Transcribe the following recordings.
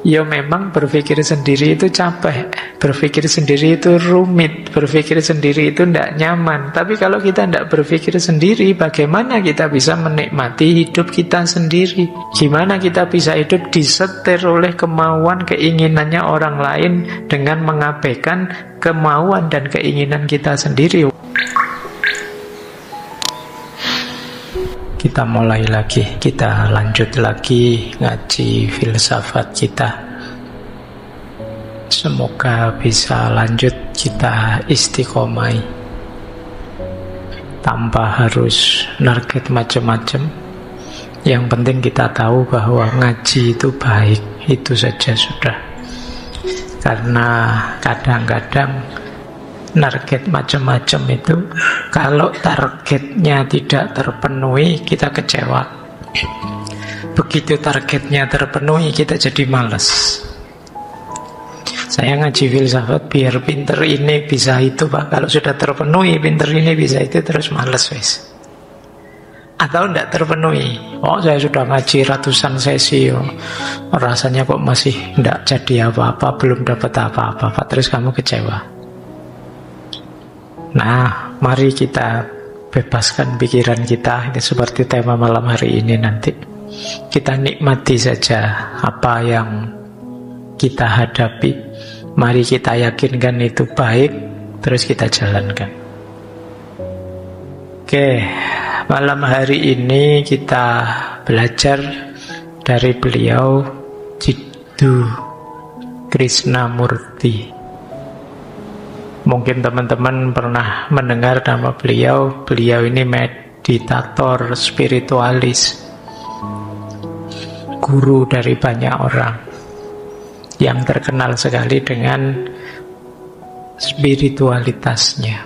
Ya memang berpikir sendiri itu capek, berpikir sendiri itu rumit, berpikir sendiri itu tidak nyaman. Tapi kalau kita tidak berpikir sendiri, bagaimana kita bisa menikmati hidup kita sendiri? Gimana kita bisa hidup disetir oleh kemauan, keinginannya orang lain dengan mengabaikan kemauan dan keinginan kita sendiri? Kita mulai lagi, kita lanjut lagi ngaji filsafat kita. Semoga bisa lanjut kita istiqomai tanpa harus target macam-macam. Yang penting kita tahu bahwa ngaji itu baik, itu saja sudah. Karena kadang-kadang target macam-macam itu, kalau targetnya tidak terpenuhi, kita kecewa. Begitu targetnya terpenuhi, kita jadi malas. Saya ngaji filsafat biar pinter ini bisa itu, Pak. Kalau sudah terpenuhi, pinter ini bisa itu, terus malas wes. Atau tidak terpenuhi, saya sudah ngaji ratusan sesi, rasanya kok masih tidak jadi apa-apa, belum dapat apa-apa, Pak. Terus kamu kecewa. Nah, mari kita bebaskan pikiran kita. Ini seperti tema malam hari ini nanti. Kita nikmati saja apa yang kita hadapi. Mari kita yakinkan itu baik, terus kita jalankan. Oke, malam hari ini kita belajar dari beliau Jiddu Krishnamurti. Mungkin teman-teman pernah mendengar nama beliau. Beliau ini meditator spiritualis, guru dari banyak orang, yang terkenal sekali dengan spiritualitasnya.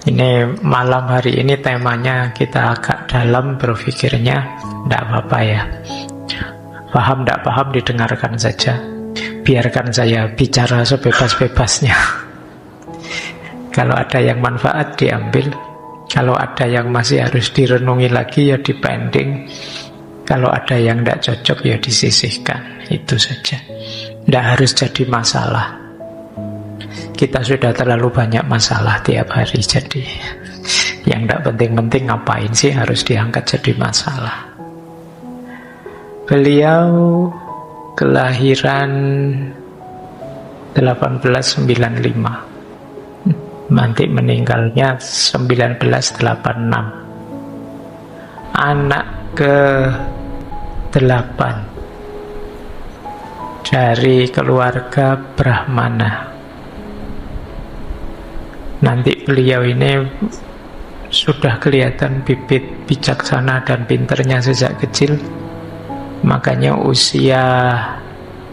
Ini malam hari ini temanya kita agak dalam berpikirnya. Tidak apa-apa ya, paham tidak paham didengarkan saja. Biarkan saya bicara sebebas-bebasnya. Kalau ada yang manfaat diambil, kalau ada yang masih harus direnungi lagi ya dipending, kalau ada yang tidak cocok ya disisihkan. Itu saja, tidak harus jadi masalah. Kita sudah terlalu banyak masalah tiap hari, jadi yang tidak penting-penting ngapain sih harus diangkat jadi masalah. Beliau kelahiran 1895, nanti meninggalnya 1986. Anak ke-8 dari keluarga Brahmana. Nanti beliau ini sudah kelihatan bibit bijaksana dan pinternya sejak kecil. Makanya usia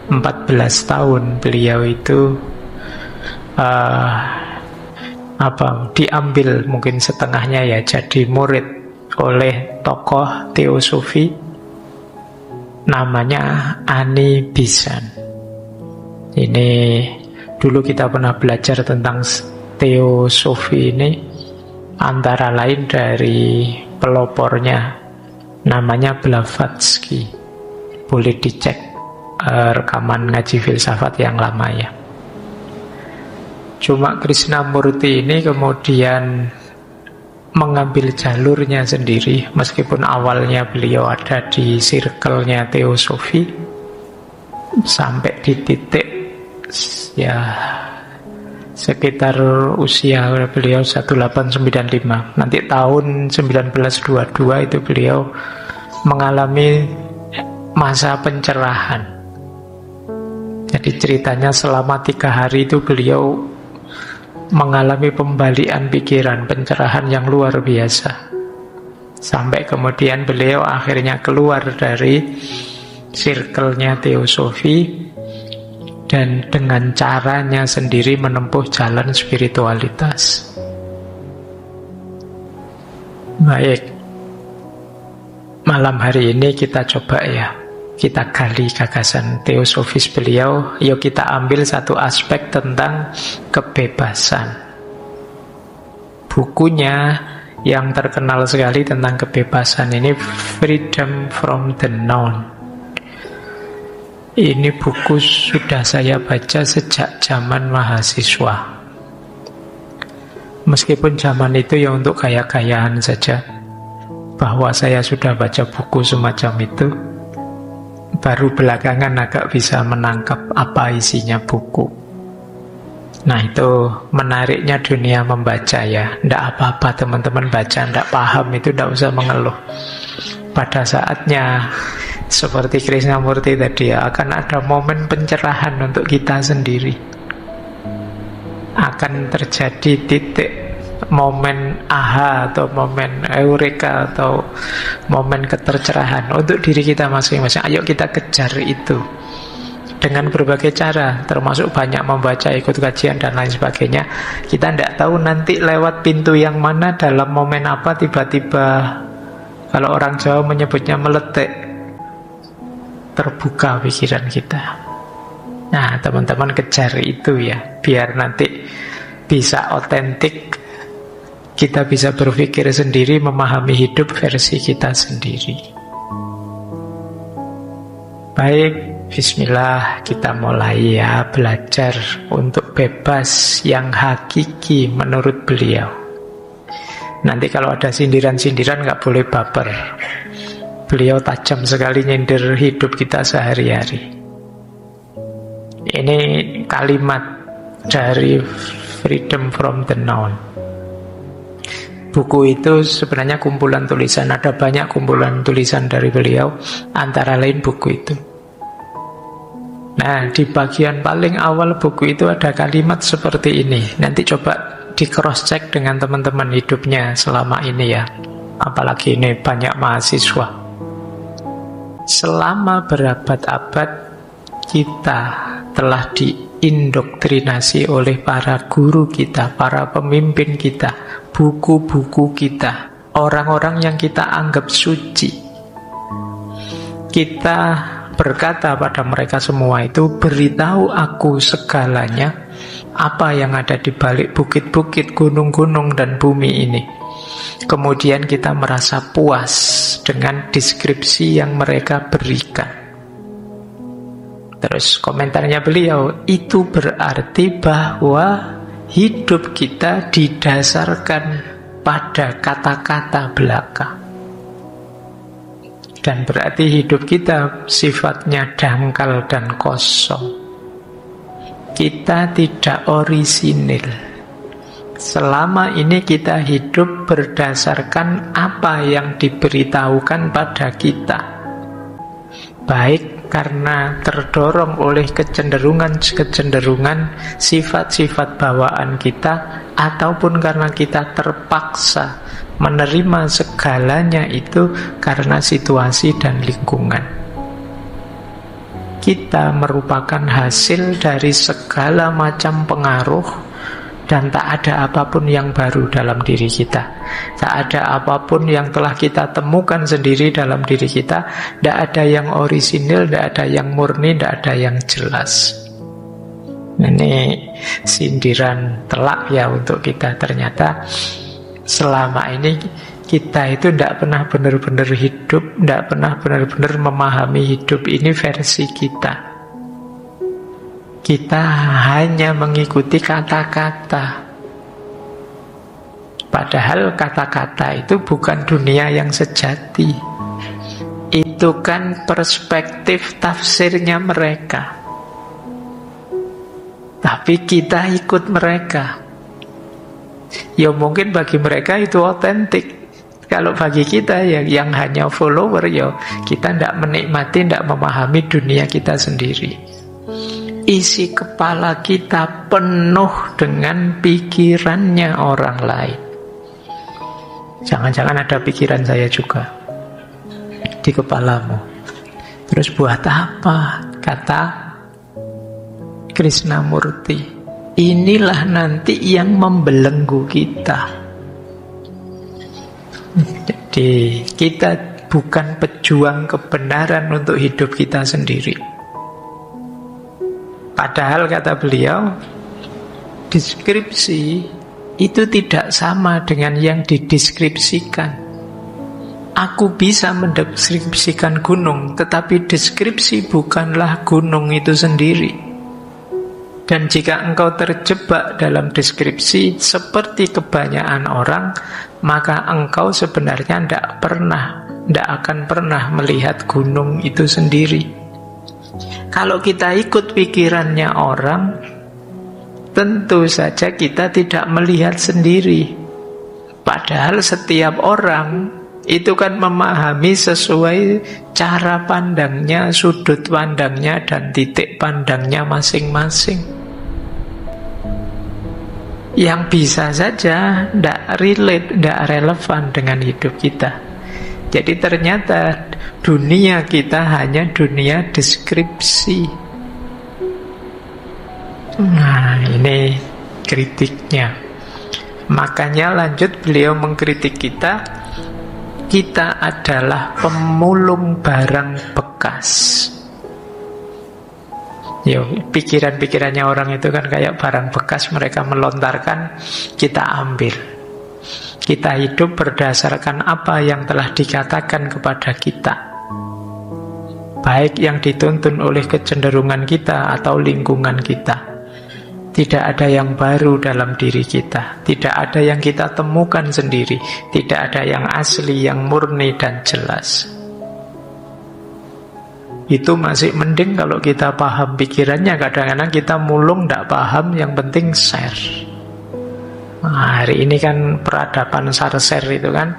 14 tahun beliau itu diambil mungkin setengahnya ya, jadi murid oleh tokoh teosofi namanya Ani Besant. Ini dulu kita pernah belajar tentang teosofi ini, antara lain dari pelopornya namanya Blavatsky. Boleh dicek rekaman ngaji filsafat yang lama ya. Cuma Krishnamurti ini kemudian mengambil jalurnya sendiri. Meskipun awalnya beliau ada di circle-nya teosofi, sampai di titik ya sekitar usia beliau 1895. Nanti tahun 1922 itu beliau mengalami masa pencerahan. Jadi ceritanya selama 3 hari itu beliau mengalami pembalikan pikiran, pencerahan yang luar biasa. Sampai kemudian beliau akhirnya keluar dari circle-nya teosofi dan dengan caranya sendiri menempuh jalan spiritualitas. Baik, malam hari ini kita coba ya, kita gali gagasan teosofis beliau. Yuk kita ambil satu aspek tentang kebebasan. Bukunya yang terkenal sekali tentang kebebasan ini Freedom from the Known. Ini buku sudah saya baca sejak zaman mahasiswa. Meskipun zaman itu ya untuk gaya-gayaan saja, bahwa saya sudah baca buku semacam itu, baru belakangan agak bisa menangkap apa isinya buku. Nah, itu menariknya dunia membaca ya. Tidak apa-apa teman-teman baca, tidak paham itu tidak usah mengeluh. Pada saatnya, seperti Krishnamurti tadi ya, akan ada momen pencerahan untuk kita sendiri. Akan terjadi titik momen aha atau momen eureka atau momen ketercerahan untuk diri kita masing-masing. Ayo kita kejar itu dengan berbagai cara, termasuk banyak membaca, ikut kajian dan lain sebagainya. Kita tidak tahu nanti lewat pintu yang mana, dalam momen apa, tiba-tiba, kalau orang Jawa menyebutnya meletik, terbuka pikiran kita. Nah, teman-teman kejar itu ya, biar nanti bisa otentik, kita bisa berpikir sendiri, memahami hidup versi kita sendiri. Baik, bismillah, kita mulai ya, belajar untuk bebas yang hakiki menurut beliau. Nanti kalau ada sindiran-sindiran gak boleh baper. Beliau tajam sekali nyindir hidup kita sehari-hari. Ini kalimat dari Freedom from the Noun. Buku itu sebenarnya kumpulan tulisan. Ada banyak kumpulan tulisan dari beliau, antara lain buku itu. Nah, di bagian paling awal buku itu ada kalimat seperti ini. Nanti coba di cross check dengan teman-teman hidupnya selama ini ya. Apalagi ini banyak mahasiswa. Selama berabad-abad kita telah diindoktrinasi oleh para guru kita, para pemimpin kita, buku-buku kita, orang-orang yang kita anggap suci. Kita berkata pada mereka semua itu, beritahu aku segalanya, apa yang ada di balik bukit-bukit, gunung-gunung dan bumi ini. Kemudian kita merasa puas dengan deskripsi yang mereka berikan. Terus komentarnya beliau, itu berarti bahwa hidup kita didasarkan pada kata-kata belaka. Dan berarti hidup kita sifatnya dangkal dan kosong. Kita tidak orisinil. Selama ini kita hidup berdasarkan apa yang diberitahukan pada kita. Baik karena terdorong oleh kecenderungan-kecenderungan sifat-sifat bawaan kita, ataupun karena kita terpaksa menerima segalanya itu karena situasi dan lingkungan. Kita merupakan hasil dari segala macam pengaruh, dan tak ada apapun yang baru dalam diri kita. Tak ada apapun yang telah kita temukan sendiri dalam diri kita. Tak ada yang orisinil, tak ada yang murni, tak ada yang jelas. Ini sindiran telak ya untuk kita. Ternyata selama ini kita itu tidak pernah benar-benar hidup, tidak pernah benar-benar memahami hidup ini versi kita. Kita hanya mengikuti kata-kata. Padahal kata-kata itu bukan dunia yang sejati. Itu kan perspektif tafsirnya mereka. Tapi kita ikut mereka. Ya mungkin bagi mereka itu otentik. Kalau bagi kita yang hanya follower, ya kita tidak menikmati, tidak memahami dunia kita sendiri. Isi kepala kita penuh dengan pikirannya orang lain. Jangan-jangan ada pikiran saya juga di kepalamu. Terus buat apa? Kata Krishnamurti, inilah nanti yang membelenggu kita. Jadi kita bukan pejuang kebenaran untuk hidup kita sendiri. Padahal kata beliau, deskripsi itu tidak sama dengan yang dideskripsikan. Aku bisa mendeskripsikan gunung, tetapi deskripsi bukanlah gunung itu sendiri. Dan jika engkau terjebak dalam deskripsi seperti kebanyakan orang, maka engkau sebenarnya tidak akan pernah melihat gunung itu sendiri. Kalau kita ikut pikirannya orang, tentu saja kita tidak melihat sendiri. Padahal setiap orang itu kan memahami sesuai cara pandangnya, sudut pandangnya, dan titik pandangnya masing-masing. Yang bisa saja tidak relate, tidak relevan dengan hidup kita. Jadi ternyata dunia kita hanya dunia deskripsi. Nah, ini kritiknya. Makanya lanjut beliau mengkritik kita. Kita adalah pemulung barang bekas. Pikiran-pikirannya orang itu kan kayak barang bekas, mereka melontarkan, kita ambil. Kita hidup berdasarkan apa yang telah dikatakan kepada kita, baik yang dituntun oleh kecenderungan kita atau lingkungan kita. Tidak ada yang baru dalam diri kita, tidak ada yang kita temukan sendiri, tidak ada yang asli, yang murni dan jelas. Itu masih mending kalau kita paham pikirannya. Kadang-kadang kita mulung tidak paham, yang penting share. Nah, hari ini kan peradaban share itu kan,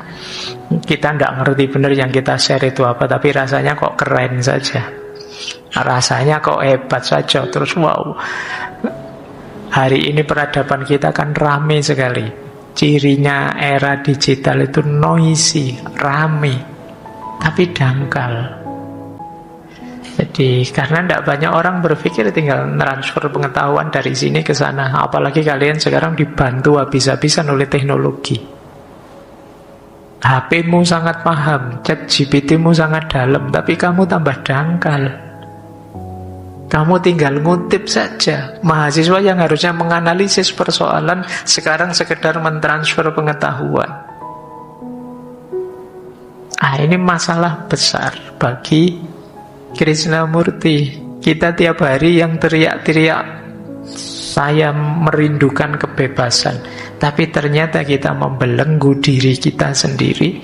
kita tidak ngerti benar yang kita share itu apa, tapi rasanya kok keren saja, rasanya kok hebat saja. Terus wow, hari ini peradaban kita kan rame sekali. Cirinya era digital itu noisy, rame, tapi dangkal. Jadi karena tidak banyak orang berpikir, tinggal transfer pengetahuan dari sini ke sana. Apalagi kalian sekarang dibantu habis-habisan oleh teknologi. HP-mu sangat paham, ChatGPT-mu sangat dalam, tapi kamu tambah dangkal. Kamu tinggal ngutip saja. Mahasiswa yang harusnya menganalisis persoalan sekarang sekedar mentransfer pengetahuan. Ini masalah besar bagi Krishnamurti. Kita tiap hari yang teriak-teriak, saya merindukan kebebasan, tapi ternyata kita membelenggu diri kita sendiri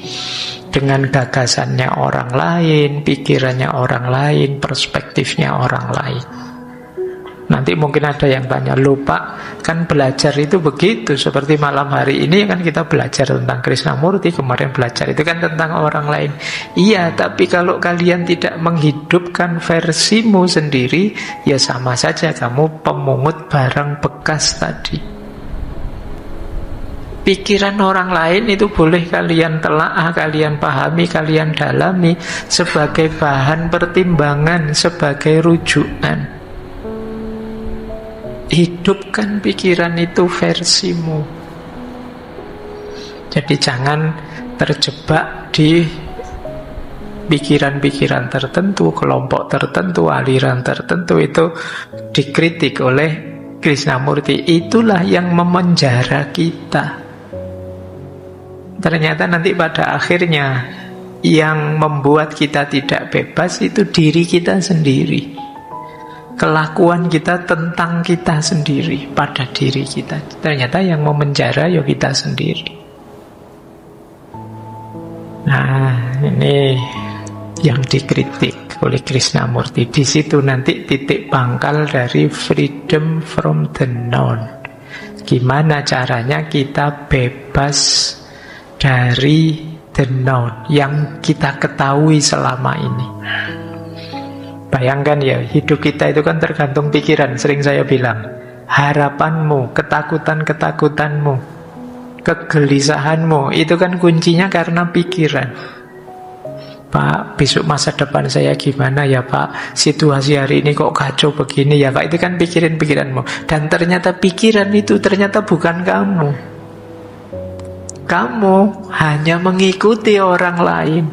dengan gagasannya orang lain, pikirannya orang lain, perspektifnya orang lain. Nanti mungkin ada yang tanya, lupa kan belajar itu begitu. Seperti malam hari ini kan kita belajar tentang Krishnamurti, kemarin belajar itu kan tentang orang lain. Iya, tapi kalau kalian tidak menghidupkan versimu sendiri, ya sama saja kamu pemungut barang bekas tadi. Pikiran orang lain itu boleh kalian telaah, kalian pahami, kalian dalami sebagai bahan pertimbangan, sebagai rujukan. Hidupkan pikiran itu versimu. Jadi jangan terjebak di pikiran-pikiran tertentu, kelompok tertentu, aliran tertentu. Itu dikritik oleh Krishnamurti. Itulah yang memenjara kita. Ternyata nanti pada akhirnya yang membuat kita tidak bebas itu diri kita sendiri. Kelakuan kita tentang kita sendiri, pada diri kita. Ternyata yang memenjara ya kita sendiri. Nah, ini yang dikritik oleh Krishnamurti. Di situ nanti titik pangkal dari freedom from the known. Gimana caranya kita bebas dari the known, yang kita ketahui selama ini. Bayangkan ya, hidup kita itu kan tergantung pikiran. Sering saya bilang, harapanmu, ketakutan-ketakutanmu, kegelisahanmu, itu kan kuncinya karena pikiran. Pak, besok masa depan saya gimana ya Pak? Situasi hari ini kok kacau begini ya Pak? Itu kan pikiran-pikiranmu. Dan ternyata pikiran itu ternyata bukan kamu. Kamu hanya mengikuti orang lain.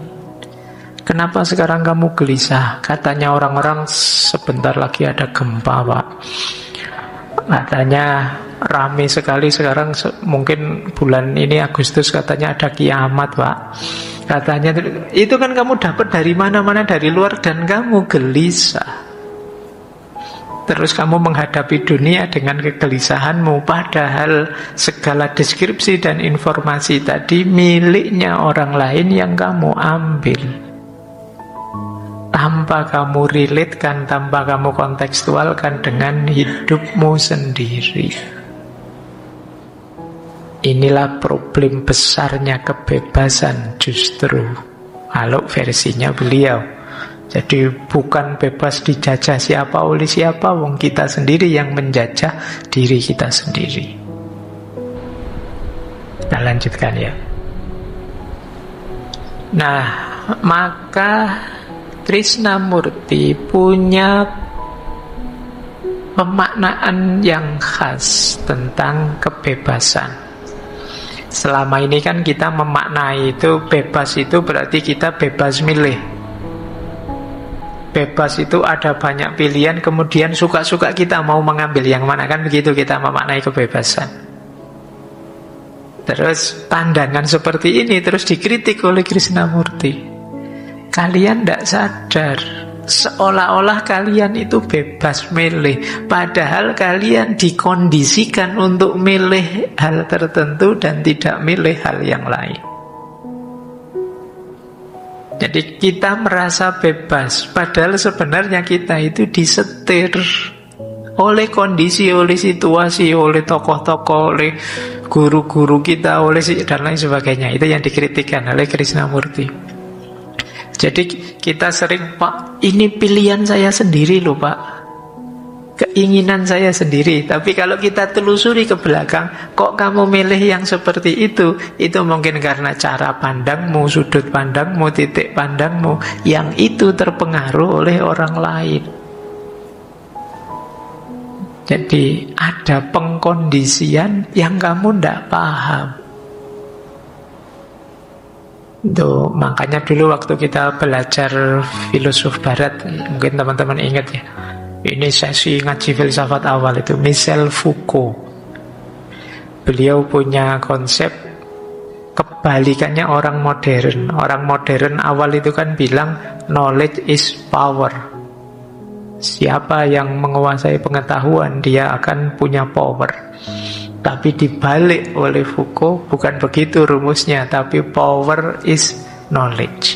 Kenapa sekarang kamu gelisah? Katanya orang-orang sebentar lagi ada gempa Pak. Katanya rame sekali sekarang, mungkin bulan ini Agustus katanya ada kiamat, Pak. Katanya itu kan kamu dapat dari mana-mana, dari luar, dan kamu gelisah. Terus kamu menghadapi dunia dengan kegelisahanmu, padahal segala deskripsi dan informasi tadi miliknya orang lain yang kamu ambil. Tanpa kamu relatekan, tanpa kamu kontekstualkan dengan hidupmu sendiri. Inilah problem besarnya kebebasan justru, kalau versinya beliau. Jadi bukan bebas dijajah siapa oleh siapa, wong kita sendiri yang menjajah diri kita sendiri. Kita lanjutkan ya. Nah, maka Krishnamurti punya pemaknaan yang khas tentang kebebasan. Selama ini kan kita memaknai itu, bebas itu berarti kita bebas milih. Bebas itu ada banyak pilihan, kemudian suka-suka kita mau mengambil yang mana, kan begitu kita memaknai kebebasan. Terus pandangan seperti ini terus dikritik oleh Krishnamurti. Kalian tidak sadar, seolah-olah kalian itu bebas milih, padahal kalian dikondisikan untuk milih hal tertentu dan tidak milih hal yang lain. Jadi kita merasa bebas, padahal sebenarnya kita itu disetir oleh kondisi, oleh situasi, oleh tokoh-tokoh, oleh guru-guru kita, oleh dan lain sebagainya. Itu yang dikritikkan oleh Krishnamurti. Jadi kita sering, Pak, ini pilihan saya sendiri loh, Pak, keinginan saya sendiri. Tapi kalau kita telusuri ke belakang, kok kamu milih yang seperti itu mungkin karena cara pandangmu, sudut pandangmu, titik pandangmu yang itu terpengaruh oleh orang lain. Jadi ada pengkondisian yang kamu tidak paham. Tuh, makanya dulu waktu kita belajar filosof barat, mungkin teman-teman ingat ya, ini sesi ngaji filsafat awal itu Michel Foucault. Beliau punya konsep kebalikannya orang modern. Orang modern awal itu kan bilang knowledge is power. Siapa yang menguasai pengetahuan, dia akan punya power. Tapi dibalik oleh Foucault, bukan begitu rumusnya, tapi power is knowledge.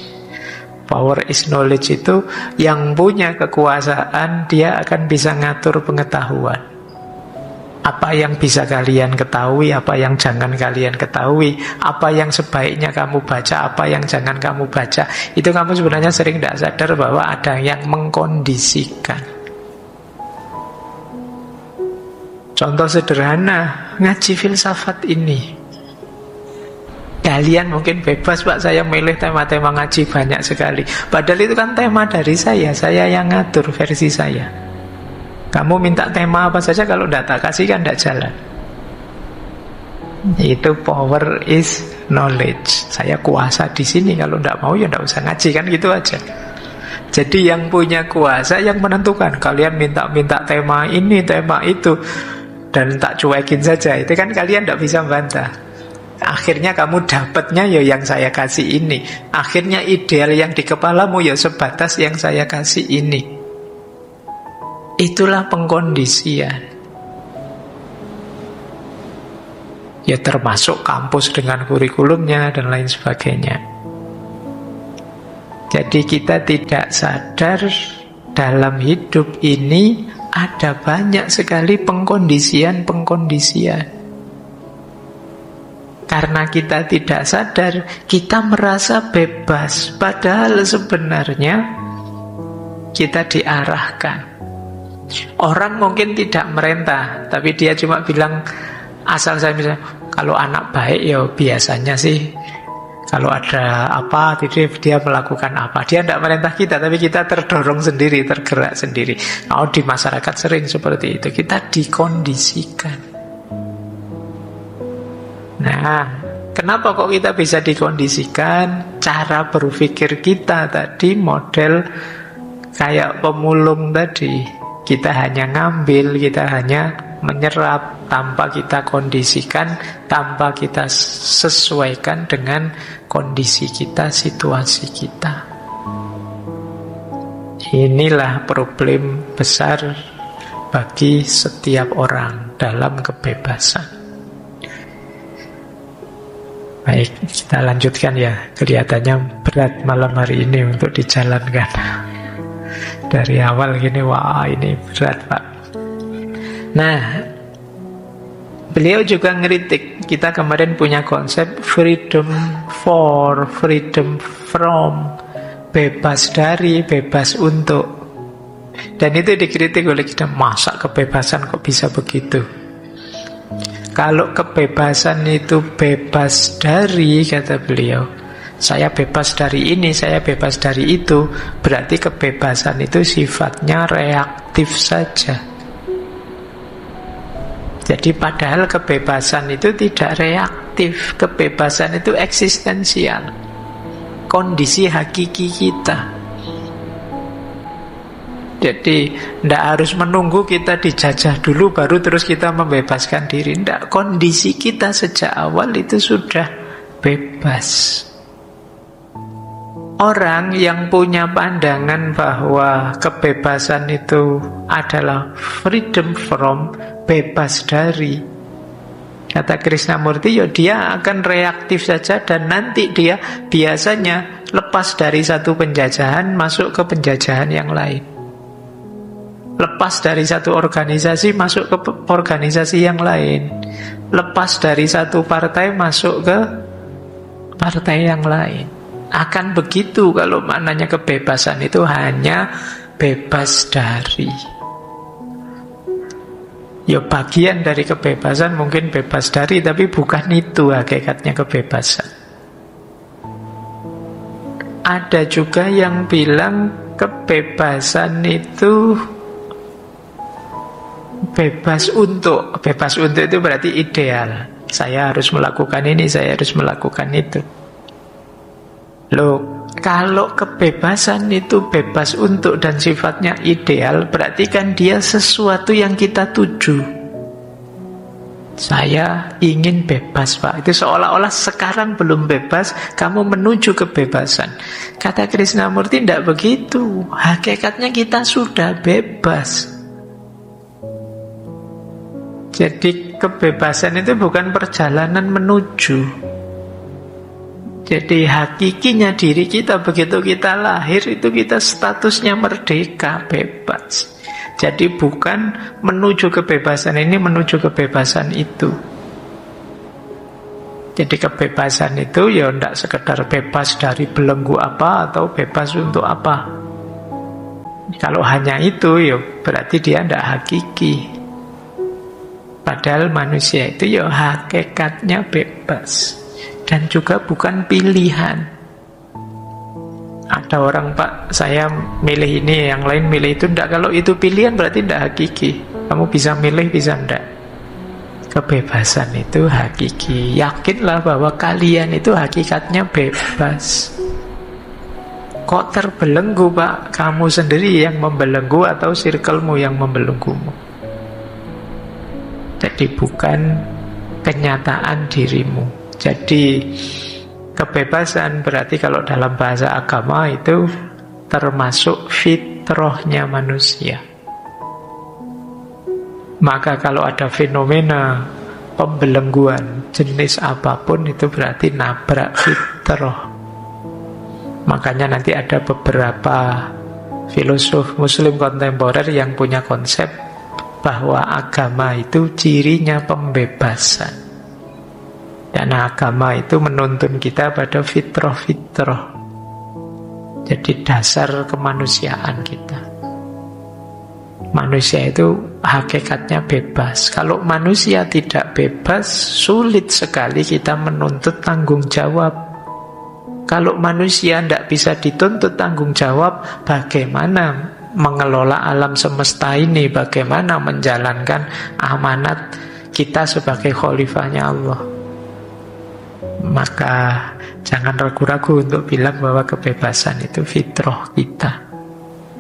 Power is knowledge itu yang punya kekuasaan, dia akan bisa ngatur pengetahuan. Apa yang bisa kalian ketahui, apa yang jangan kalian ketahui, apa yang sebaiknya kamu baca, apa yang jangan kamu baca. Itu kamu sebenarnya sering tidak sadar bahwa ada yang mengkondisikan. Contoh sederhana, ngaji filsafat ini. Kalian mungkin bebas, Pak, saya milih tema-tema ngaji banyak sekali. Padahal itu kan tema dari saya yang ngatur versi saya. Kamu minta tema apa saja, kalau tidak tak kasih kan tidak jalan. Itu power is knowledge. Saya kuasa di sini, kalau tidak mau ya tidak usah ngaji, kan gitu aja. Jadi yang punya kuasa yang menentukan. Kalian minta tema ini, tema itu, dan tak cuekin saja, itu kan kalian tidak bisa bantah. Akhirnya kamu dapatnya ya yang saya kasih ini. Akhirnya ideal yang di kepalamu ya sebatas yang saya kasih ini. Itulah pengkondisian. Ya termasuk kampus dengan kurikulumnya dan lain sebagainya. Jadi kita tidak sadar dalam hidup ini ada banyak sekali pengkondisian. Karena kita tidak sadar, kita merasa bebas, padahal sebenarnya kita diarahkan. Orang mungkin tidak merintah, tapi dia cuma bilang, asal saya misalnya, kalau anak baik ya biasanya sih, kalau ada apa, dia melakukan apa. Dia tidak merintah kita, tapi kita terdorong sendiri, tergerak sendiri. Oh, di masyarakat sering seperti itu, kita dikondisikan. Nah, kenapa kok kita bisa dikondisikan? Cara berpikir kita tadi model kayak pemulung tadi. Kita hanya ngambil, kita hanya menyerap tanpa kita kondisikan, tanpa kita sesuaikan dengan kondisi kita, situasi kita. Inilah problem besar bagi setiap orang dalam kebebasan. Baik, kita lanjutkan ya. Kelihatannya berat malam hari ini untuk dijalankan. Dari awal gini, wah ini berat Pak. Nah, beliau juga ngeritik. Kita kemarin punya konsep freedom for, freedom from, bebas dari, bebas untuk. Dan itu dikritik oleh kita. Masa kebebasan kok bisa begitu? Kalau kebebasan itu bebas dari, kata beliau, saya bebas dari ini, saya bebas dari itu, berarti kebebasan itu sifatnya reaktif saja. Jadi padahal kebebasan itu tidak reaktif, kebebasan itu eksistensial, kondisi hakiki kita. Jadi tidak harus menunggu kita dijajah dulu baru terus kita membebaskan diri. Tidak, kondisi kita sejak awal itu sudah bebas. Orang yang punya pandangan bahwa kebebasan itu adalah freedom from, bebas dari, kata Krishnamurti, ya dia akan reaktif saja dan nanti dia biasanya lepas dari satu penjajahan masuk ke penjajahan yang lain. Lepas dari satu organisasi masuk ke organisasi yang lain. Lepas dari satu partai masuk ke partai yang lain. Akan begitu kalau maknanya kebebasan itu hanya bebas dari. Ya bagian dari kebebasan mungkin bebas dari, tapi bukan itu hakikatnya kebebasan. Ada juga yang bilang kebebasan itu bebas untuk. Bebas untuk itu berarti ideal. Saya harus melakukan ini, saya harus melakukan itu. Loh, kalau kebebasan itu bebas untuk dan sifatnya ideal, berarti kan dia sesuatu yang kita tuju. Saya ingin bebas Pak. Itu seolah-olah sekarang belum bebas, kamu menuju kebebasan. Kata Krishnamurti tidak begitu. Hakikatnya kita sudah bebas. Jadi kebebasan itu bukan perjalanan menuju. Jadi hakikinya diri kita begitu kita lahir itu kita statusnya merdeka, bebas. Jadi bukan menuju kebebasan ini, menuju kebebasan itu. Jadi kebebasan itu ya tidak sekedar bebas dari belenggu apa atau bebas untuk apa. Kalau hanya itu ya berarti dia tidak hakiki. Padahal manusia itu ya hakikatnya bebas. Dan juga bukan pilihan. Ada orang, Pak, saya milih ini, yang lain milih itu. Tidak, kalau itu pilihan berarti tidak hakiki. Kamu bisa milih, bisa tidak. Kebebasan itu hakiki. Yakinlah bahwa kalian itu hakikatnya bebas. Kok terbelenggu, Pak? Kamu sendiri yang membelenggu atau circlemu yang membelenggumu? Jadi bukan kenyataan dirimu. Jadi kebebasan berarti kalau dalam bahasa agama itu termasuk fitrahnya manusia. Maka kalau ada fenomena pembelengguan jenis apapun itu berarti nabrak fitrah. Makanya nanti ada beberapa filosof muslim kontemporer yang punya konsep bahwa agama itu cirinya pembebasan. Karena agama itu menuntun kita pada fitrah-fitrah. Jadi dasar kemanusiaan kita. Manusia itu hakikatnya bebas. Kalau manusia tidak bebas, sulit sekali kita menuntut tanggung jawab. Kalau manusia tidak bisa dituntut tanggung jawab, bagaimana mengelola alam semesta ini? Bagaimana menjalankan amanat kita sebagai khalifahnya Allah? Maka jangan ragu-ragu untuk bilang bahwa kebebasan itu fitrah kita.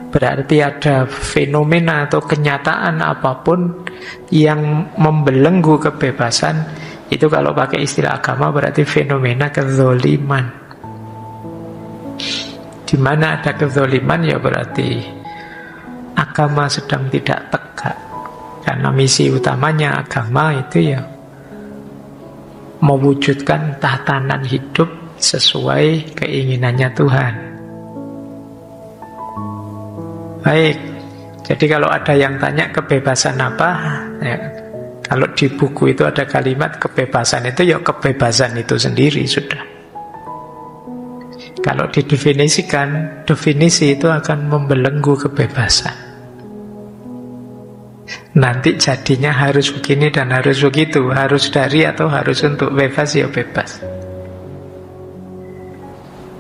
Berarti ada fenomena atau kenyataan apapun yang membelenggu kebebasan. Itu kalau pakai istilah agama berarti fenomena kezoliman. Di mana ada kezoliman ya berarti agama sedang tidak tegak. Karena misi utamanya agama itu ya mewujudkan tatanan hidup sesuai keinginannya Tuhan. Baik, jadi kalau ada yang tanya kebebasan apa, ya, kalau di buku itu ada kalimat kebebasan itu ya kebebasan itu sendiri sudah. Kalau didefinisikan, definisi itu akan membelenggu kebebasan. Nanti jadinya harus begini dan harus begitu, harus dari atau harus untuk, bebas ya bebas.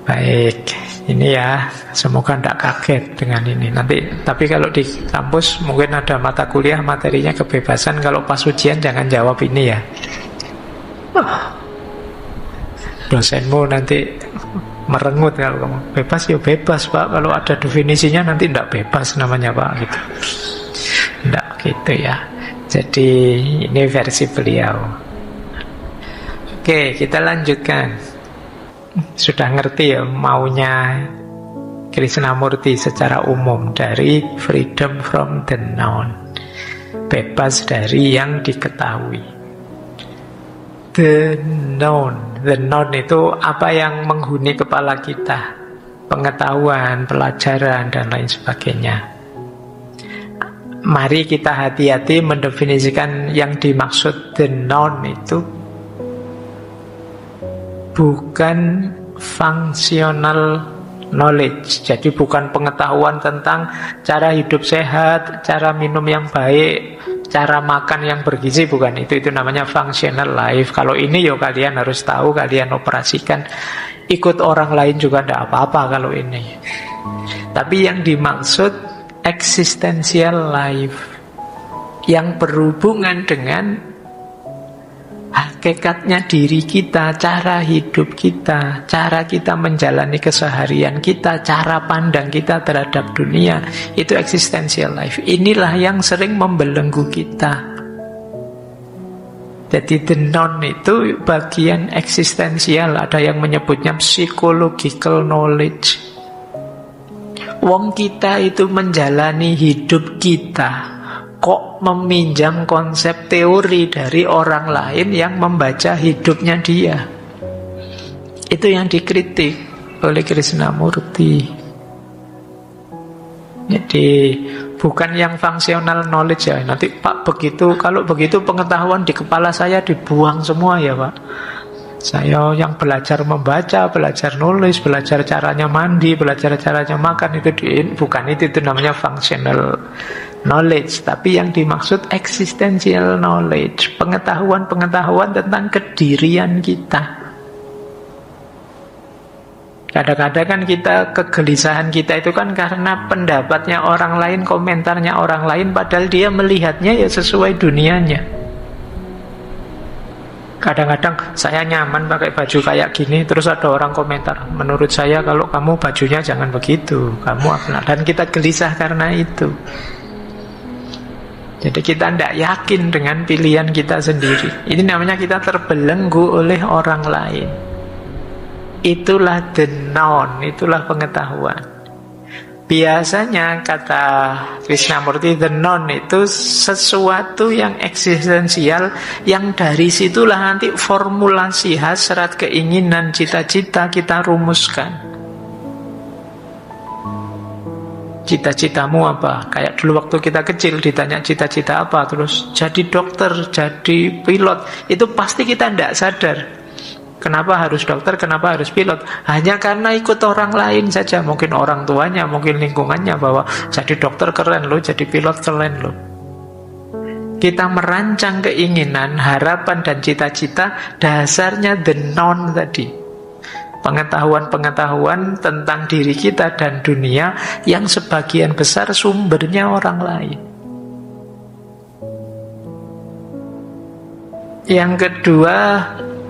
Baik, ini ya, semoga tidak kaget dengan ini. Nanti, tapi kalau di kampus mungkin ada mata kuliah materinya kebebasan. Kalau pas ujian jangan jawab ini ya. Dosenmu nanti merengut kalau kamu bebas ya bebas Pak. Kalau ada definisinya nanti tidak bebas namanya Pak gitu. Tidak gitu ya. Jadi ini versi beliau. Oke, kita lanjutkan. Sudah ngerti ya maunya Krishnamurti secara umum dari freedom from the known, bebas dari yang diketahui. The known itu apa yang menghuni kepala kita, pengetahuan, pelajaran dan lain sebagainya. Mari kita hati-hati mendefinisikan yang dimaksud the known itu bukan functional knowledge. Jadi bukan pengetahuan tentang cara hidup sehat, cara minum yang baik, cara makan yang bergizi, bukan itu. Itu namanya functional life. Kalau ini ya kalian harus tahu, kalian operasikan. Ikut orang lain juga tidak apa-apa kalau ini. Tapi yang dimaksud existential life, yang berhubungan dengan hakikatnya diri kita, cara hidup kita, cara kita menjalani keseharian kita, cara pandang kita terhadap dunia. Itu existential life. Inilah yang sering membelenggu kita. Jadi the known itu bagian eksistensial. Ada yang menyebutnya psychological knowledge. Wong kita itu menjalani hidup kita kok meminjam konsep teori dari orang lain yang membaca hidupnya dia. Itu yang dikritik oleh Krishnamurti. Jadi bukan yang functional knowledge ya. Nanti Pak begitu, kalau begitu pengetahuan di kepala saya dibuang semua ya Pak. Saya yang belajar membaca, belajar nulis, belajar caranya mandi, belajar caranya makan, itu bukan itu namanya functional knowledge. Tapi yang dimaksud existential knowledge, pengetahuan tentang kedirian kita. Kadang-kadang kan kita, kegelisahan kita itu kan karena pendapatnya orang lain, komentarnya orang lain, padahal dia melihatnya ya sesuai dunianya. Kadang-kadang saya nyaman pakai baju kayak gini, terus ada orang komentar, menurut saya kalau kamu bajunya jangan begitu, kamu apa? Dan kita gelisah karena itu. Jadi kita tidak yakin dengan pilihan kita sendiri. Ini namanya kita terbelenggu oleh orang lain. Itulah the known, itulah pengetahuan. Biasanya kata Krishnamurti, the known itu sesuatu yang eksistensial, yang dari situlah nanti formulasi hasrat, keinginan, cita-cita kita rumuskan. Cita-citamu apa? Kayak dulu waktu kita kecil ditanya cita-cita apa, terus jadi dokter, jadi pilot. Itu pasti kita tidak sadar. Kenapa harus dokter, kenapa harus pilot? Hanya karena ikut orang lain saja. Mungkin orang tuanya, mungkin lingkungannya, bahwa jadi dokter keren loh, jadi pilot keren loh. Kita merancang keinginan, harapan dan cita-cita dasarnya the known tadi. Pengetahuan-pengetahuan tentang diri kita dan dunia yang sebagian besar sumbernya orang lain. Yang kedua,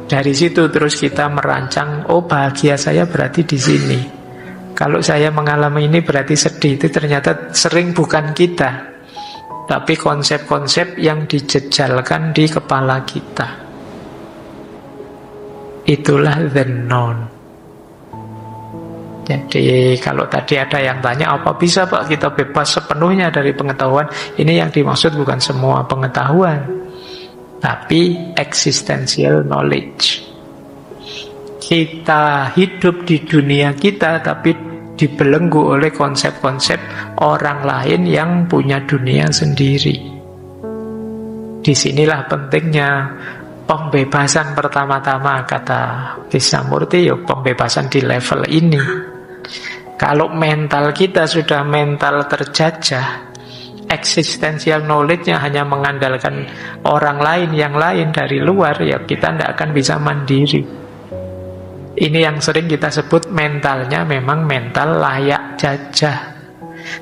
dari situ terus kita merancang, oh bahagia saya berarti di sini. Kalau saya mengalami ini berarti sedih. Itu ternyata sering bukan kita, tapi konsep-konsep yang dijejalkan di kepala kita. Itulah the known. Jadi kalau tadi ada yang tanya, apa bisa Pak kita bebas sepenuhnya dari pengetahuan? Ini yang dimaksud bukan semua pengetahuan, tapi existential knowledge. Kita hidup di dunia kita, tapi dibelenggu oleh konsep-konsep orang lain yang punya dunia sendiri. Disinilah pentingnya pembebasan pertama-tama, kata Krishnamurti, ya pembebasan di level ini. Kalau mental kita sudah mental terjajah, existential knowledge-nya hanya mengandalkan orang lain yang lain dari luar, ya kita tidak akan bisa mandiri. Ini yang sering kita sebut mentalnya memang mental layak jajah.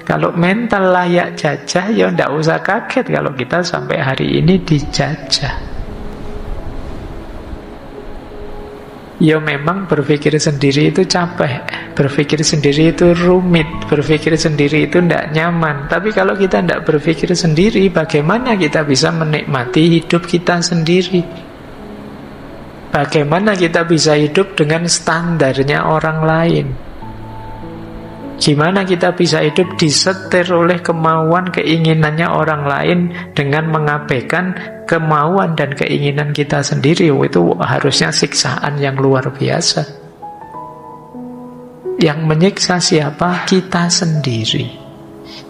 Kalau mental layak jajah, ya tidak usah kaget kalau kita sampai hari ini dijajah. Ya memang berpikir sendiri itu capek, berpikir sendiri itu rumit, berpikir sendiri itu tidak nyaman. Tapi kalau kita tidak berpikir sendiri, bagaimana kita bisa menikmati hidup kita sendiri? Bagaimana kita bisa hidup dengan standarnya orang lain? Gimana kita bisa hidup disetir oleh kemauan, keinginannya orang lain dengan mengabaikan kemauan dan keinginan kita sendiri? Itu harusnya siksaan yang luar biasa. Yang menyiksa siapa? Kita sendiri.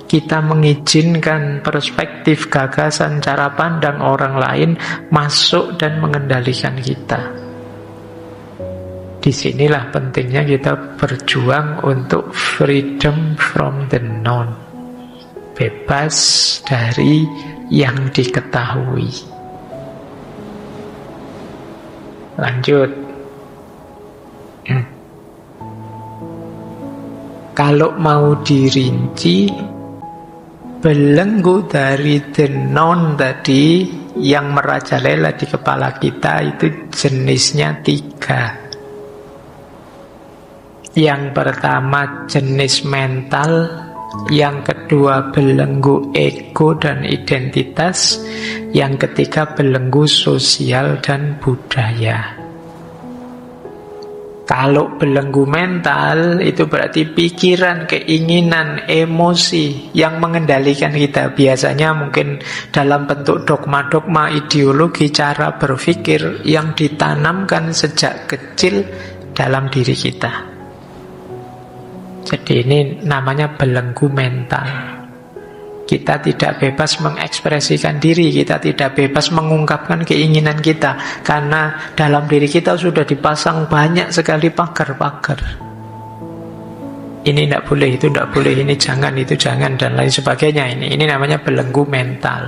Kita mengizinkan perspektif, gagasan, cara pandang orang lain masuk dan mengendalikan kita. Disinilah pentingnya kita berjuang untuk freedom from the known, bebas dari yang diketahui. Lanjut. Kalau mau dirinci, belenggu dari the known tadi yang merajalela di kepala kita itu jenisnya 3. Yang pertama jenis mental, yang kedua belenggu ego dan identitas, yang ketiga belenggu sosial dan budaya. Kalau belenggu mental itu berarti pikiran, keinginan, emosi yang mengendalikan kita. Biasanya mungkin dalam bentuk dogma-dogma, ideologi, cara berpikir yang ditanamkan sejak kecil dalam diri kita. Jadi ini namanya belenggu mental. Kita tidak bebas mengekspresikan diri, kita tidak bebas mengungkapkan keinginan kita, karena dalam diri kita sudah dipasang banyak sekali pagar-pagar. Ini tidak boleh, itu tidak boleh, ini jangan, itu jangan, dan lain sebagainya. Ini namanya belenggu mental.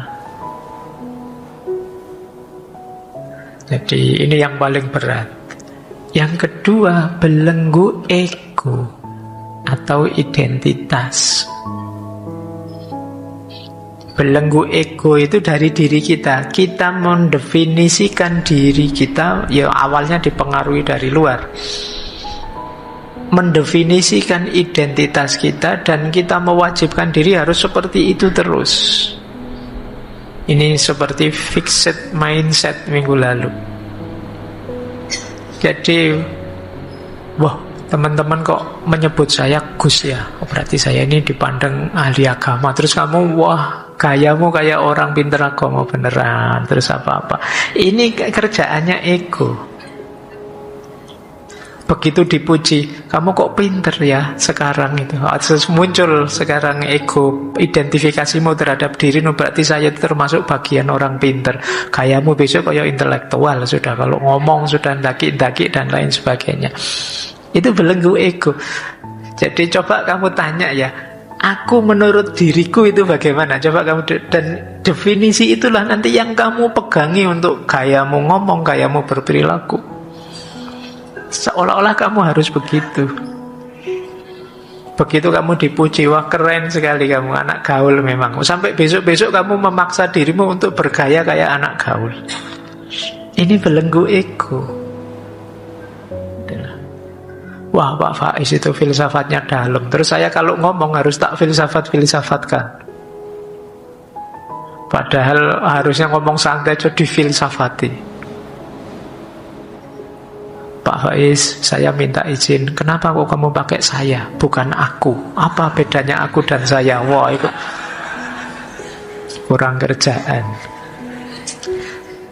Jadi ini yang paling berat. Yang kedua, belenggu ego atau identitas. Belenggu ego itu dari diri kita. Kita mendefinisikan diri kita, ya awalnya dipengaruhi dari luar. Mendefinisikan identitas kita, dan kita mewajibkan diri harus seperti itu terus. Ini seperti fixed mindset minggu lalu. Jadi, wah, teman-teman kok menyebut saya Gus ya, berarti saya ini dipandang ahli agama. Terus kamu, wah, gayamu kayak orang pinter agama beneran. Terus apa-apa. Ini kerjaannya ego. Begitu dipuji, kamu kok pinter ya sekarang itu. Terus muncul sekarang ego, identifikasimu terhadap diri, berarti saya termasuk bagian orang pinter. Gayamu besok kayak intelektual sudah, kalau ngomong sudah ndaki-ndaki dan lain sebagainya. Itu belenggu ego. Jadi coba kamu tanya ya, aku menurut diriku itu bagaimana? Coba kamu dan definisi itulah nanti yang kamu pegangi untuk gayamu ngomong, gayamu berperilaku. Seolah-olah kamu harus begitu. Begitu kamu dipuji, wah keren sekali kamu, anak gaul memang. Sampai besok-besok kamu memaksa dirimu untuk bergaya kayak anak gaul. Ini belenggu ego. Wah, Pak Faiz itu filsafatnya dalam. Terus saya kalau ngomong harus tak filsafat-filsafatkan. Padahal harusnya ngomong santai aja difilsafati. Pak Faiz, saya minta izin. Kenapa kok kamu pakai saya, bukan aku? Apa bedanya aku dan saya? Wah, itu kurang kerjaan.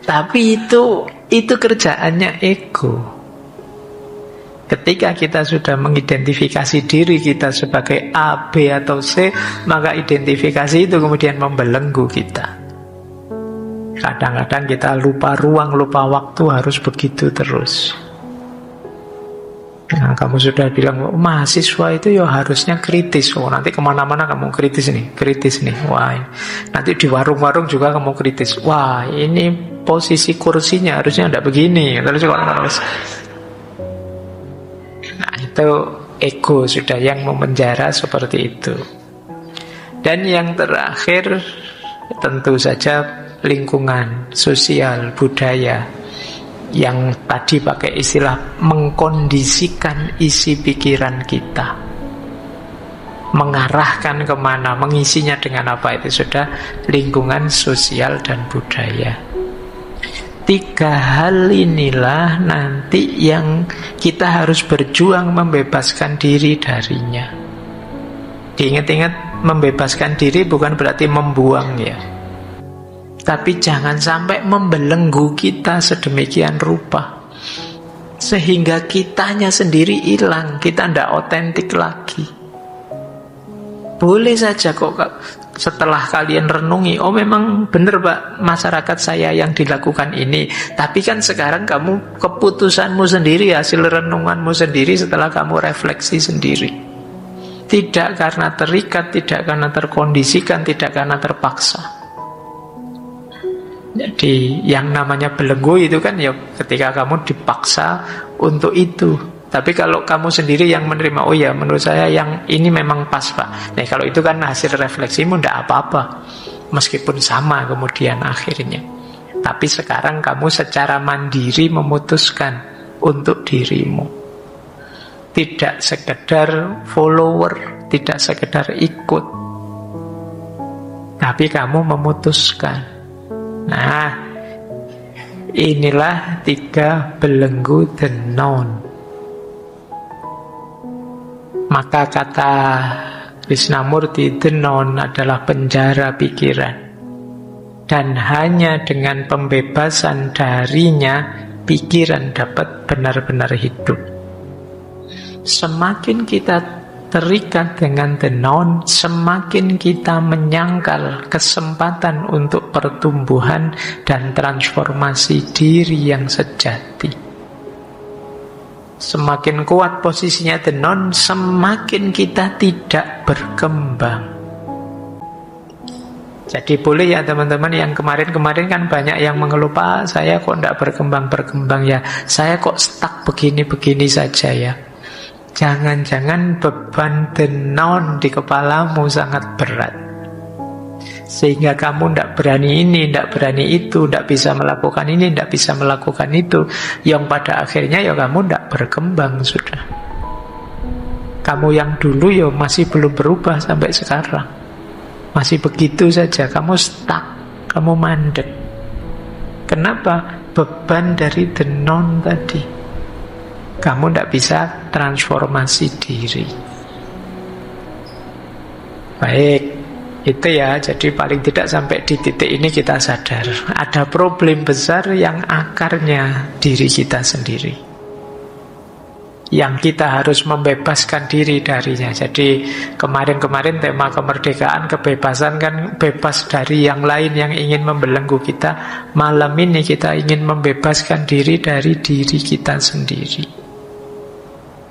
Tapi itu kerjaannya ego. Ketika kita sudah mengidentifikasi diri kita sebagai A, B, atau C, maka identifikasi itu kemudian membelenggu kita. Kadang-kadang kita lupa ruang, lupa waktu, harus begitu terus. Nah, kamu sudah bilang, mahasiswa itu ya harusnya kritis. Oh, nanti kemana-mana kamu kritis nih. Wah, nanti di warung-warung juga kamu kritis. Wah, ini posisi kursinya harusnya tidak begini. Terus nah, itu ego sudah yang memenjara seperti itu. Dan yang terakhir tentu saja lingkungan, sosial, budaya, yang tadi pakai istilah mengkondisikan isi pikiran kita, mengarahkan kemana, mengisinya dengan apa, itu sudah lingkungan, sosial, dan budaya. 3 hal inilah nanti yang kita harus berjuang membebaskan diri darinya. Diingat-ingat, membebaskan diri bukan berarti membuang ya, tapi jangan sampai membelenggu kita sedemikian rupa sehingga kitanya sendiri hilang, kita tidak otentik lagi. Boleh saja kok setelah kalian renungi, oh memang benar Pak, masyarakat saya yang dilakukan ini. Tapi kan sekarang kamu, keputusanmu sendiri, hasil renunganmu sendiri setelah kamu refleksi sendiri. Tidak karena terikat, tidak karena terkondisikan, tidak karena terpaksa. Jadi yang namanya belenggu itu kan ya ketika kamu dipaksa untuk itu. Tapi kalau kamu sendiri yang menerima, oh ya menurut saya yang ini memang pas Pak. Nah kalau itu kan hasil refleksimu, tidak apa-apa, meskipun sama kemudian akhirnya. Tapi sekarang kamu secara mandiri memutuskan untuk dirimu. Tidak sekedar follower, tidak sekedar ikut, tapi kamu memutuskan. Nah, inilah 3 belenggu the known. Maka kata Krishnamurti, the known adalah penjara pikiran. Dan hanya dengan pembebasan darinya, pikiran dapat benar-benar hidup. Semakin kita terikat dengan the known, semakin kita menyangkal kesempatan untuk pertumbuhan dan transformasi diri yang sejati. Semakin kuat posisinya the known, semakin kita tidak berkembang. Jadi boleh ya teman-teman, yang kemarin-kemarin kan banyak yang mengeluh, Pak, saya kok tidak berkembang-berkembang ya, saya kok stuck begini-begini saja ya. Jangan-jangan beban the known di kepalamu sangat berat, sehingga kamu tidak berani ini, tidak berani itu, tidak bisa melakukan ini, tidak bisa melakukan itu. Yang pada akhirnya ya kamu tidak berkembang sudah. Kamu yang dulu ya masih belum berubah sampai sekarang, masih begitu saja, kamu stuck, kamu mandek. Kenapa? Beban dari the known tadi. Kamu tidak bisa transformasi diri. Baik, itu ya. Jadi paling tidak sampai di titik ini kita sadar ada problem besar yang akarnya diri kita sendiri, yang kita harus membebaskan diri darinya. Jadi kemarin-kemarin tema kemerdekaan, kebebasan kan bebas dari yang lain yang ingin membelenggu kita. Malam ini kita ingin membebaskan diri dari diri kita sendiri,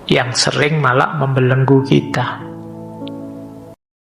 yang sering malah membelenggu kita.